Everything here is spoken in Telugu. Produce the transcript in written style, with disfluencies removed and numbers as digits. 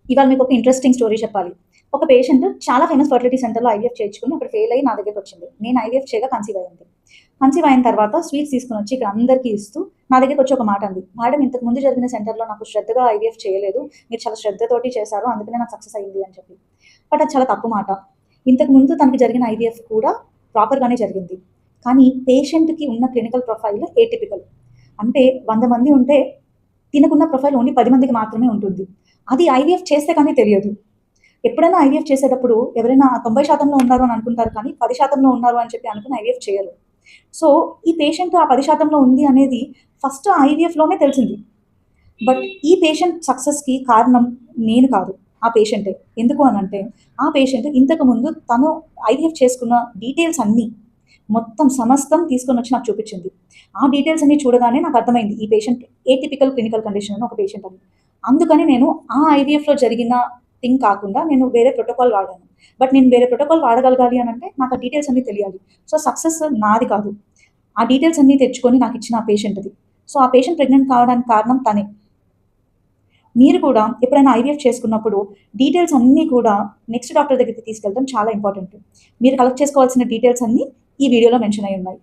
ఇవాళ మీకు ఒక ఇంట్రెస్టింగ్ స్టోరీ చెప్పాలి. ఒక పేషెంట్ చాలా ఫేమస్ ఫెర్టిలిటీ సెంటర్‌లో ఐవీఎఫ్ చేయించుకొని అక్కడ ఫెయిల్ అయ్యి నా దగ్గరికొచ్చింది. నేను ఐవీఎఫ్ చేయగా కన్సీవ్ అయింది. కన్సీవ్ అయిన తర్వాత స్వీట్స్ తీసుకొనొచ్చి ఇక్కడ అందరికీ ఇస్తూ నా దగ్గరికొచ్చి ఒక మాట అంది. "మేడం ఇంతకు ముందు జరిగిన సెంటర్‌లో నాకు శ్రద్ధగా ఐవీఎఫ్ చేయలేదు. మీరు చాలా శ్రద్ధతోటి చేశారు. అందుకనే నాకు సక్సెస్ అయింది" అని చెప్పి. బట్ అది చాలా తప్పు మాట. ఇంతకు ముందు తనకి జరిగిన ఐవీఎఫ్ కూడా ప్రాపర్‌గానే జరిగింది. కానీ పేషెంట్‌కి ఉన్న క్లినికల్ ప్రొఫైల్ ఏటిపికల్. అంటే 100 మంది ఉంటే తినకున్న ప్రొఫైల్ ఓన్లీ 10 మందికి మాత్రమే ఉంటుంది. అది ఐవీఎఫ్ చేస్తే కానీ తెలియదు. ఎప్పుడైనా ఐవీఎఫ్ చేసేటప్పుడు ఎవరైనా 90% ఉన్నారు అని అనుకుంటారు కానీ 10% ఉన్నారు అని చెప్పి అనుకుని ఐవీఎఫ్ చేయరు. సో, ఈ పేషెంట్ ఆ 10% ఉంది అనేది ఫస్ట్ ఐవీఎఫ్‌లోనే తెలిసింది. బట్ ఈ పేషెంట్ సక్సెస్‌కి కారణం నేను కాదు. ఆ పేషెంటే. ఎందుకు అనంటే, ఆ పేషెంట్ ఇంతకుముందు తను ఐవీఎఫ్ చేసుకున్న డీటెయిల్స్ అన్నీ, మొత్తం సమస్తం తీసుకొనొచ్చి నాకు చూపిచ్చింది. ఆ డీటెయిల్స్ అన్నీ చూడగానే నాకు అర్థమైంది. ఈ పేషెంట్ ఏటిపికల్ క్లినికల్ కండిషన్ ఉన్న ఒక పేషెంట్ అని. అందుకని నేను ఆ ఐవీఎఫ్‌లో జరిగిన థింగ్ కాకుండా నేను వేరే ప్రోటోకాల్ వాడాను. బట్ నేను వేరే ప్రోటోకాల్ వాడగలగాలి అనంటే నాకు ఆ డీటెయిల్స్ అన్నీ తెలియాలి. సో, సక్సెస్ నాది కాదు. ఆ డీటెయిల్స్ అన్నీ తెచ్చుకొని నాకిచ్చిన ఆ పేషెంట్‌ది. సో, ఆ పేషెంట్ ప్రెగ్నెంట్ కావడానికి కారణం తనే. మీరు కూడా ఎప్పుడైనా ఐవీఎఫ్ చేసుకున్నప్పుడు డీటెయిల్స్ అన్నీ కూడా నెక్స్ట్ డాక్టర్ దగ్గరికి తీసుకెళ్ళడం చాలా ఇంపార్టెంట్. మీరు కలెక్ట్ చేసుకోవాల్సిన డీటెయిల్స్ అన్నీ ఈ వీడియోలో మెన్షన్ అయ్యి ఉన్నాయి.